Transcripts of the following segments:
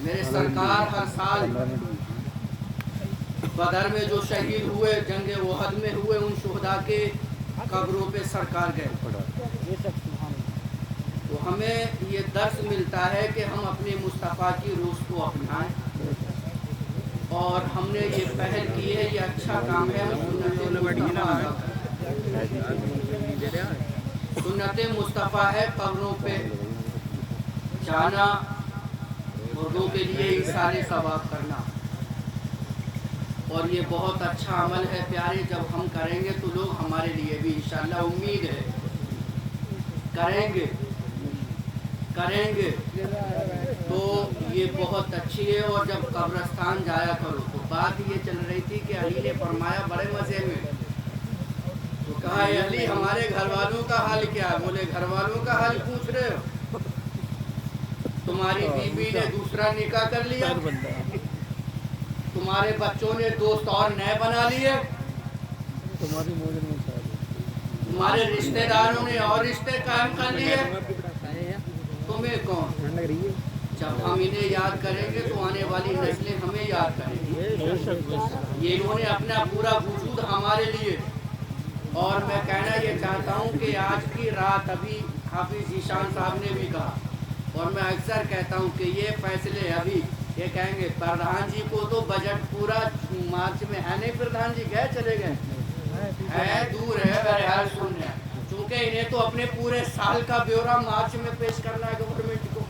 میرے سرکار ہر سال بدر میں جو شہید ہوئے، جنگ احد میں ہوئے، ان شہداء کے قبروں پہ سرکار گئے. تو ہمیں یہ درس ملتا ہے کہ ہم اپنے مصطفیٰ کی روح کو اپنائیں، اور ہم نے یہ پہل کی ہے، یہ اچھا کام ہے. سنت مصطفیٰ ہے قبروں پہ جانا، مردوں کے لیے ایثار ثواب کرنا، اور یہ بہت اچھا عمل ہے پیارے. جب ہم کریں گے تو لوگ ہمارے لیے بھی انشاءاللہ، امید ہے کریں گے تو یہ بہت اچھی ہے. اور جب قبرستان جایا کرو تو بات یہ چل رہی تھی کہ علی نے فرمایا بڑے مزے میں، تو کہا اے علی ہمارے گھر والوں کا حال کیا ہے؟ بولے گھر والوں کا حال پوچھ رہے ہو؟ تمہاری بیوی نے دوسرا نکاح کر لیا، تمہارے بچوں نے دوست اور نئے بنا لیے، تمہارے رشتہ داروں نے اور رشتے قائم کر لیے، تمہیں کون؟ جب ہم انہیں یاد کریں گے تو آنے والی نسلیں ہمیں یاد کریں گی. یہ انہوں نے اپنا پورا وجود ہمارے لیے. اور میں کہنا یہ چاہتا ہوں کہ آج کی رات، ابھی حافظ ذیشان صاحب نے بھی کہا، اور میں اکثر کہتا ہوں کہ یہ فیصلے ابھی یہ کہیں گے پردھان جی کو تو بجٹ پورا مارچ میں ہے نہیں، پردھان جی گئے چلے گئے ہے، دور ہے بہرحال سن رہے ہیں، چونکہ انہیں تو اپنے پورے سال کا بیورا مارچ میں پیش کرنا ہے گورنمنٹ کو.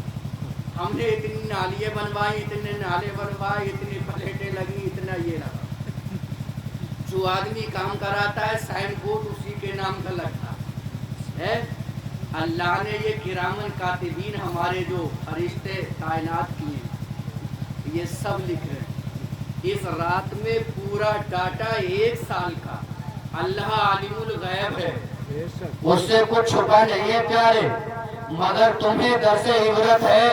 ہم نے اتنی نالیاں بنوائی، اتنے نالے بنوائے، اتنی پلیٹیں لگی، اتنا یہ لگا. جو آدمی کام کراتا ہے سائن بورڈ اسی کے نام کا لگتا ہے. اللہ نے یہ کرامن کاتبین ہمارے جو فرشتے تعینات کیے ہیں، یہ سب لکھ رہے ہیں. اس رات میں پورا ڈاٹا 1 سال کا. اللہ عالم الغیب ہے، اس سے کچھ چھپا نہیں ہے پیارے. مگر تمہیں درس عبرت ہے،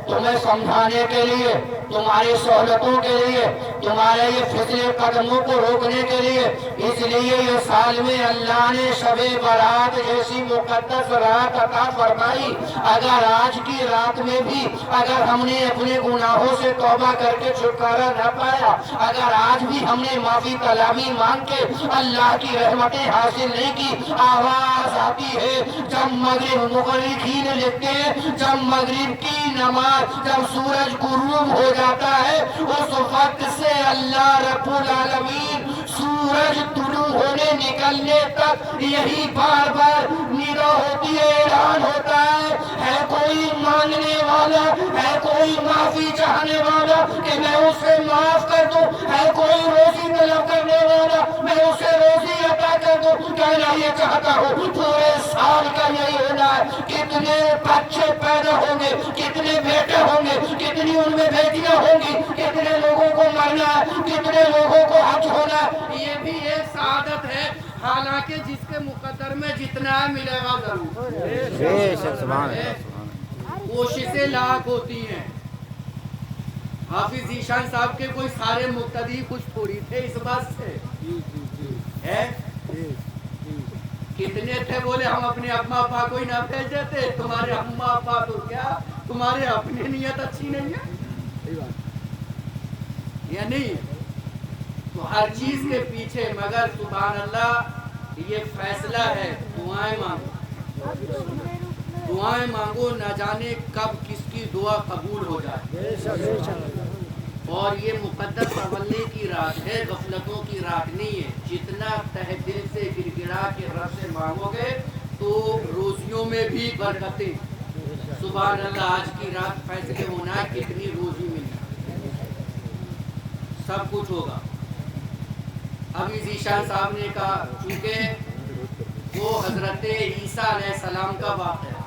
تمہیں سمجھانے کے لیے، تمہاری سہولتوں کے لیے، تمہارے یہ پھسلے قدموں کو روکنے کے لیے. اس لیے یہ سال میں اللہ نے شب برات جیسی مقدس رات عطا فرمائی. اگر آج کی رات میں بھی اگر ہم نے اپنے گناہوں سے توبہ کر کے چھٹکارا نہ پایا، اگر آج بھی ہم نے معافی طلبی مانگ کے اللہ کی رحمتیں حاصل نہیں کی، آواز آتی ہے جب مغرب مغربین لکھتے ہیں، جب مغرب کی نماز، جب سورج غروب ہو جاتا ہے، اس وقت سے اللہ رب العالمین سورج طلوع ہونے نکلنے تک یہی بار بار ندا ہوتی ہے، اعلان ہوتا ہے کوئی مانگنے والا، ہے کوئی معافی چاہنے والا کہ میں اسے معاف کر دوں، ہے کوئی روزی طلب کرنے والا میں اسے روزی عطا کر دوں. کہنا یہ چاہتا ہوں پورے سال کا یہی ہونا ہے. کتنے بچے پیدا ہوں گے، کتنے بیٹے ہوں گے، کتنی ان میں بیٹیاں ہوں گی، کتنے لوگوں کو مرنا ہے، کتنے لوگوں کو حج ہونا ہے. یہ بھی ایک سعادت ہے، حالانکہ جس کے مقدر میں جتنا ہے ملے گا ضرور. کوششیں لاکھ ہوتی ہیں. حافظ ذیشان صاحب کے کوئی سارے مقتدی کچھ تھوڑی تھے اس بات سے ہے. کتنے تھے بولے ہم اپنے اما ابا کو ہی نہ بھیج دیتے، تمہارے اما ابا تو کیا، تمہارے اپنی نیت اچھی نہیں ہے یا نہیں. تو ہر چیز کے پیچھے مگر سبحان اللہ یہ فیصلہ ہے. دعائیں مانگو، دعائیں مانگو، نہ جانے کب کس کی دعا قبول ہو جائے. اور یہ مقدس تولے کی رات ہے، غفلتوں کی رات نہیں ہے. جتنا تہ دل سے گر گڑا کے رب سے مانگو گے تو روزیوں میں بھی برکتیں. سبحان اللہ. آج کی رات فیصلے ہونا ہے کتنی روزی ملنا، سب کچھ ہوگا. ابھی ذیشان صاحب نے کہا چونکہ وہ حضرت عیسیٰ علیہ السلام کا واقعہ،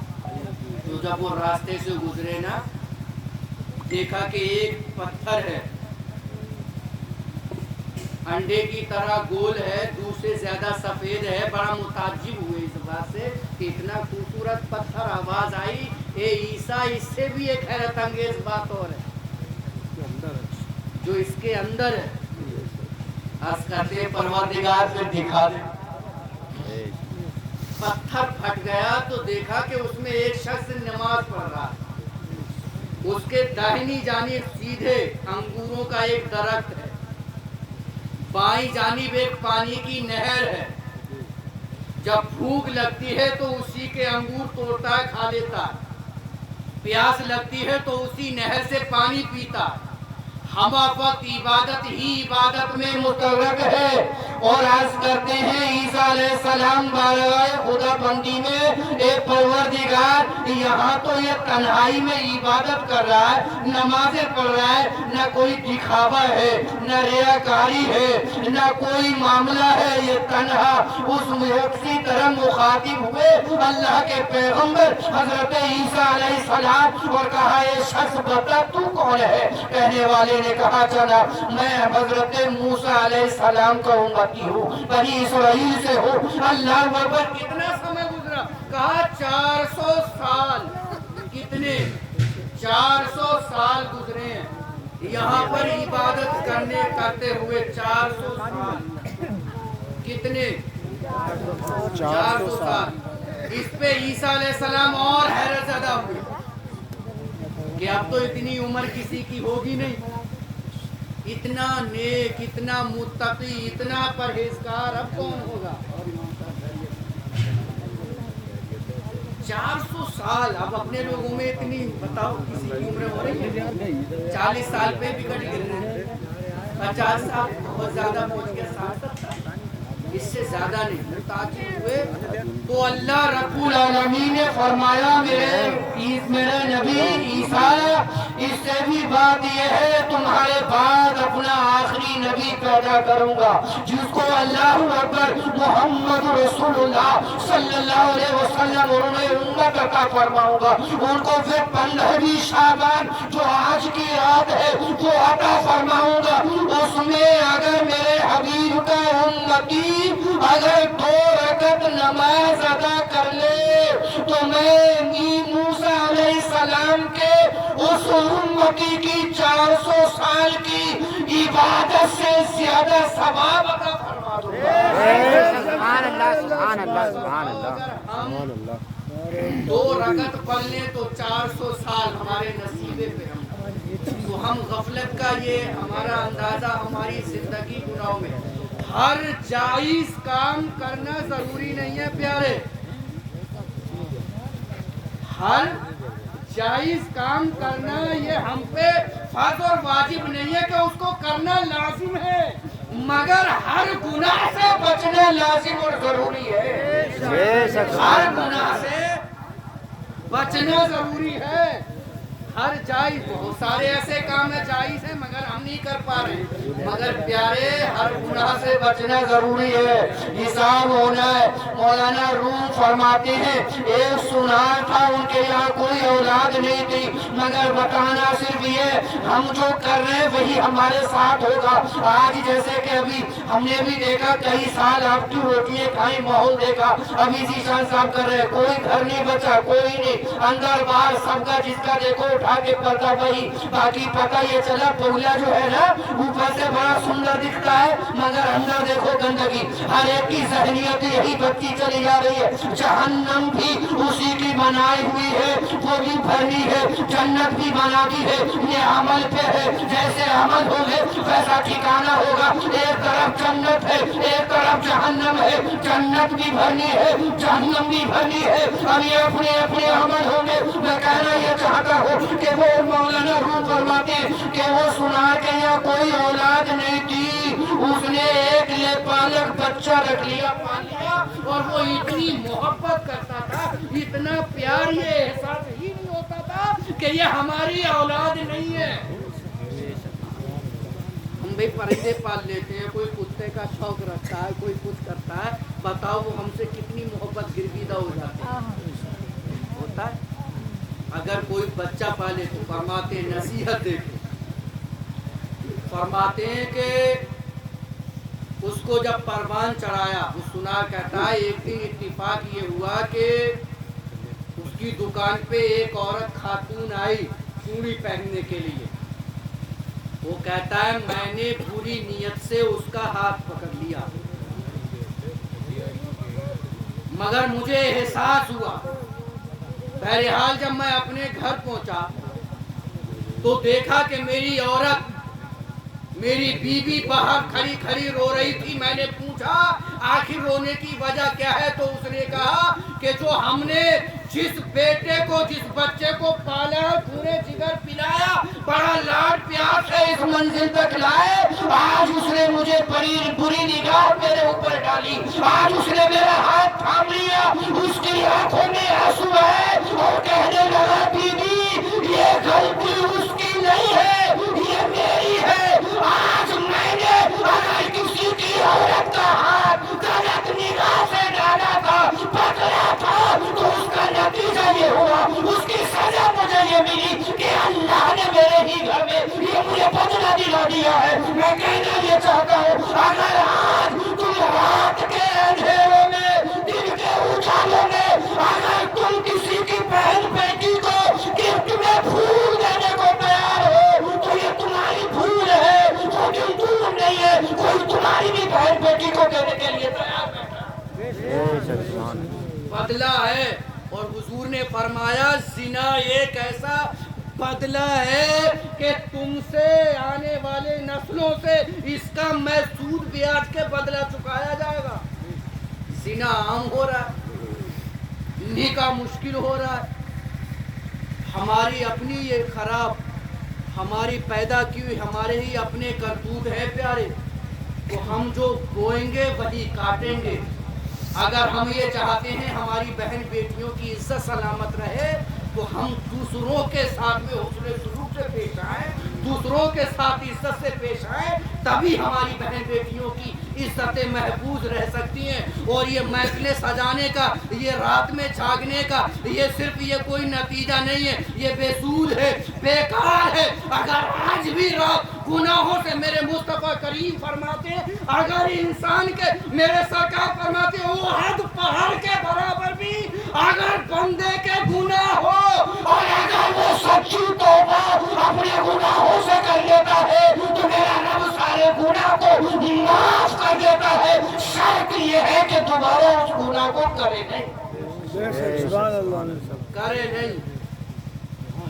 تو جب وہ راستے سے گزرے نا، دیکھا کہ ایک پتھر ہے انڈے کی طرح گول ہے، دوسرے زیادہ سفید ہے. بڑا متعجب ہوئے اس بات سے کہ اتنا خوبصورت پتھر. آواز آئی اے عیسیٰ، اس سے بھی ایک حیرت انگیز بات اور ہے جو اس کے اندر ہے. عرض کرتے پروردگار پھر دکھا دے. پتھر پھٹ گیا تو دیکھا کہ اس میں ایک شخص نماز پڑھ رہا ہے. اس کے داہنی جانب سیدھے انگوروں کا ایک درخت ہے، بائیں جانب ایک پانی کی نہر ہے، جب بھوک لگتی ہے تو اسی کے انگور توڑتا ہے، کھا لیتا ہے، پیاس لگتی ہے تو اسی نہر سے پانی پیتا ہے، ہم وقت عبادت ہی عبادت میں متغرق ہے۔ اور عرض کرتے ہیں عیسیٰ علیہ السلام بارگاہ خدا بندی میں، اے پروردگار یہاں تو یہ تنہائی میں عبادت کر رہا ہے، نمازیں پڑھ رہا ہے، نہ کوئی دکھاوا ہے، نہ ریاکاری ہے، نہ کوئی معاملہ ہے، یہ تنہا اس اسی طرح مخاطب ہوئے اللہ کے پیغمبر حضرت عیسیٰ علیہ السلام اور کہا یہ شخص بتا تو کون ہے؟ کہنے والے نے کہا جناب میں حضرت موسیٰ علیہ السلام کا امتی ہوں، بنی اسرائیل سے ہوں۔ اللہ اکبر، کتنا سمے گزرا؟ کہا 400 سال۔ کتنے؟ 400 سال گزرے ہیں یہاں پر عبادت کرتے ہوئے، 400 سال۔ کتنے؟ 400 سال۔ اس پہ عیسیٰ علیہ السلام اور حیرت زدہ ہوئے کہ اب تو اتنی عمر کسی کی ہوگی نہیں، اتنا نیک، اتنا متقی، اتنا پرہیزگار اب کون ہوگا؟ 400 سال۔ اب اپنے لوگوں میں اتنی، بتاؤ کسی کی عمر ہو رہی ہے 40 سال پہ بھی کٹ گر رہے ہیں، 50 سال بہت زیادہ پہنچ گیا، 60 اس سے زیادہ نہیں۔ متعجب ہوئے تو اللہ رب العالمین نے فرمایا میرے نبی عیسیٰ اس سے بھی بات یہ ہے تمہارے بعد اپنا آخری نبی پیدا کروں گا جس کو اللہ اکبر محمد رسول اللہ صلی اللہ علیہ وسلم اور انہیں امت عطا فرماؤں گا۔ ان کو پھر 15ویں شعبان جو آج کی رات ہے وہ عطا فرماؤں گا۔ اس میں اگر میرے حبیب کا امتی اگر 2 رکعت نماز ادا کر لے تو میں موسیٰ علیہ السلام کے اس امتی کی 400 سال کی عبادت سے زیادہ ثواب عطا فرما دوں گا۔ سبحان اللہ سبحان اللہ سبحان اللہ۔ 2 رکعت پڑھ لیں تو 400 سال ہمارے نصیبے پہ ہم، تو ہم غفلت کا یہ ہمارا اندازہ ہماری زندگی گناہوں میں۔ ہر جائز کام کرنا ضروری نہیں ہے پیارے، ہر جائز کام کرنا یہ ہم پہ فرض اور واجب نہیں ہے کہ اس کو کرنا لازم ہے، مگر ہر گناہ سے بچنا لازم اور ضروری ہے۔ ہر گناہ سے بچنا ضروری ہے، ہر جائز۔ بہت سارے ایسے کام ہیں جائز ہیں مگر ہم نہیں کر پا رہے، مگر پیارے ہر گناہ سے بچنا ضروری ہے، حساب ہونا ہے۔ مولانا روم فرماتے ہیں ایک سنار تھا، ان کے یہاں کوئی اولاد نہیں تھی، مگر بتانا صرف یہ ہم جو کر رہے ہیں وہی ہمارے ساتھ ہوگا۔ آج جیسے کہ ابھی ہم نے بھی دیکھا کئی سال آپ کی روٹیاں کھائیں، ماحول دیکھا، ابھی ذیشان صاحب کر رہے ہیں، کوئی گھر نہیں بچا، کوئی نہیں، اندر باہر سب کا جس کا دیکھو اٹھا کے پردہ وہی۔ باقی پتہ یہ چلا بگلا جو ہے نا اوپر سے بڑا سندر دکھتا ہے مگر اندر دیکھو گندگی، ہر ایک کی ذہنیت یہی بڑھتی چلی جا رہی ہے۔ جہنم بھی اسی کی بنائی ہوئی ہے، وہ بھی بھرنی ہے، جنت بھی بنا دی ہے، یہ عمل پہ ہے، جیسے عمل ہوگے ویسا ٹھکانہ ہوگا۔ ایک طرف جنت ہے، ایک طرف جہنم ہے، جنت بھی بھرنی ہے، جہنم بھی بھرنی ہے، اب یہ اپنے اپنے عمل ہوں گے۔ میں کہنا یہ چاہتا ہوں کہ وہ مولانا روح فرماتے ہیں کہ وہ سنا کہ یہاں کوئی اولاد نہیں تھی، اس نے ایک لے پالک بچہ رکھ لیا، پال لیا، اور وہ اتنی محبت کرتا تھا، اتنا پیار، یہ احساس ہی نہیں ہوتا تھا کہ یہ ہماری اولاد نہیں ہے۔ ہم بھی پرندے پال لیتے ہیں، کوئی کتے کا شوق رکھتا ہے، کوئی کچھ کرتا ہے، بتاؤ وہ ہم سے کتنی محبت گرویدہ ہو جاتی ہے، ہوتا ہے۔ اگر کوئی بچہ پالے تو فرماتے ہیں نصیحت دیکھو، فرماتے ہیں کہ اس کو جب پروان چڑھایا، وہ سنا کہتا ہے ایک دن اتفاق یہ ہوا کہ اس کی دکان پہ ایک عورت خاتون آئی چوڑی پہننے کے لیے، وہ کہتا ہے میں نے بری نیت سے اس کا ہاتھ پکڑ لیا، مگر مجھے احساس ہوا، بہرحال جب میں اپنے گھر پہنچا تو دیکھا کہ میری عورت میری بیوی باہر کھڑی کھڑی رو رہی تھی. میں نے پوچھا آخر رونے کی وجہ کیا ہے؟ تو اس نے کہا کہ جو ہم نے جس بیٹے کو جس بچے کو پالا خون جگر پلایا بڑا لاڈ پیار سے اس منزل تک لائے, آج اس نے مجھے بری نگاہ میرے اوپر ڈالی. آج اس نے میرا ہاتھ تھام لیا, اس کی آنکھوں میں آنسو ہے اور کہنے لگا بی بی یہ غلطی اس کی نہیں ہے یہ میری ہے. آج میں نے اگر کسی کی عورت کا ہاتھ غلط نگاہ سے ڈالا تھا پکڑا تھا تو اس کا نتیجہ یہ ہوا, اس کی سزا مجھے یہ ملی کہ اللہ نے میرے ہی گھر میں یہ مجھے بدلہ دلا دیا ہے. میں کہنا یہ چاہتا ہوں اگر آج تم رات کے اندھیروں میں دن کے اجالوں میں اگر تم کسی کی بہن بیٹی کو گفٹ میں پھول دینے کو تیار ہو تو یہ تمہاری بھول ہے, وہ دن دور نہیں ہے, کوئی تمہاری بھی بہن بیٹی کو دینے کے لیے تیار بیٹھا. بدلہ ہے. اور حضور نے فرمایا زنا ایک ایسا بدلہ ہے کہ تم سے آنے والے نسلوں سے اس کا میں سود بیاج کے بدلہ چکایا جائے گا. زنا عام ہو رہا ہے, نکاح مشکل ہو رہا ہے. ہماری اپنی یہ خراب ہماری پیدا کی ہوئی ہمارے ہی اپنے کرتوت ہے پیارے, تو ہم جو بوئیں گے وہی کاٹیں گے. اگر ہم یہ چاہتے ہیں ہماری بہن بیٹیوں کی عزت سلامت رہے تو ہم دوسروں کے ساتھ میں حسن سلوک سے پیش آئیں, دوسروں کے ساتھ عزت سے پیش آئیں, تبھی ہماری بہن بیٹیوں کی عزتیں محفوظ رہ سکتی ہیں. اور یہ محفلیں سجانے کا, یہ رات میں جاگنے کا یہ صرف یہ کوئی نتیجہ نہیں ہے, یہ بے سود ہے, بیکار ہے. اگر آج بھی رات گناہوں سے میرے مصطفیٰ کریم فرماتے ہیں اگر انسان کے میرے سرکار فرماتے ہیں وہ حد پہاڑ کے برابر بھی اگر بندے کے گناہ ہو اور اگر وہ سچی توبہ اپنے گناہوں سے کر لیتا ہے تو میرا رب سارے گناہ کو معاف کر دیتا ہے. شرط یہ ہے کہ دوبارہ اس گناہ کو کرے نہیں, کرے نہیں.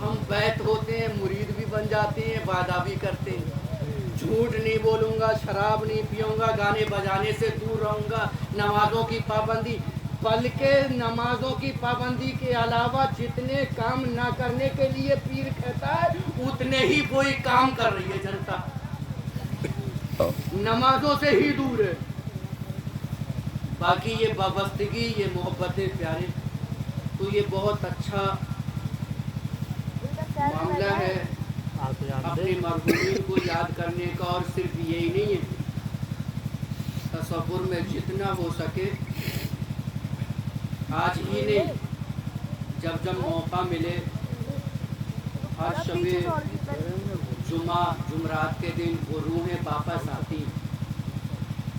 ہم بیت ہوتے ہیں, مرید بھی بن جاتے ہیں, وعدہ بھی کرتے ہیں جھوٹ نہیں بولوں گا, شراب نہیں پیوں گا, گانے بجانے سے دور رہوں گا, نمازوں کی پابندی, بلکہ نمازوں کی پابندی کے علاوہ جتنے کام نہ کرنے کے لیے پیر کہتا ہے اتنے ہی کوئی کام کر رہی ہے جنتا, نمازوں سے ہی دور ہے. باقی یہ وابستگی, یہ محبتیں پیارے, تو یہ بہت اچھا معاملہ ہے اپنے مرحومین کو یاد کرنے کا. اور صرف یہی نہیں ہے, تصور میں جتنا ہو سکے آج ہی نہیں جب جب موقع ملے ہر شب جمعہ جمعرات کے دن وہ روحیں واپس آتی.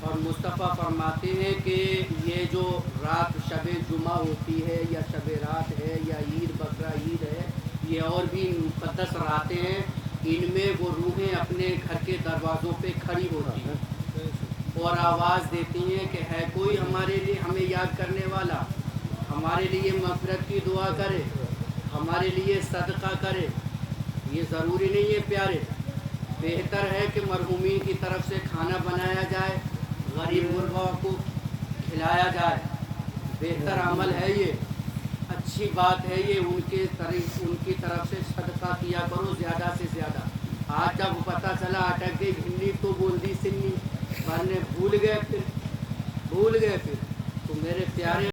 اور مصطفیٰ فرماتے ہیں کہ یہ جو رات شب جمعہ ہوتی ہے یا شب رات ہے یا عید بقرہ عید ہے, یہ اور بھی مقدس راتیں ہیں, ان میں وہ روحیں اپنے گھر کے دروازوں پہ کھڑی ہوتی ہیں اور آواز دیتی ہیں کہ ہے کوئی ہمارے لیے ہمیں یاد کرنے والا, ہمارے لیے مغفرت کی دعا کرے, ہمارے لیے صدقہ کرے. یہ ضروری نہیں ہے پیارے, بہتر ہے کہ مرحومین کی طرف سے کھانا بنایا جائے, غریب غرباء کو کھلایا جائے, بہتر عمل ہے یہ, اچھی بات ہے یہ. ان کی طرف سے صدقہ کیا کرو زیادہ سے زیادہ. آج جب پتہ چلا اٹک گئی گھنی تو بول دی سنی, ورنہ بھول گئے پھر تو میرے پیارے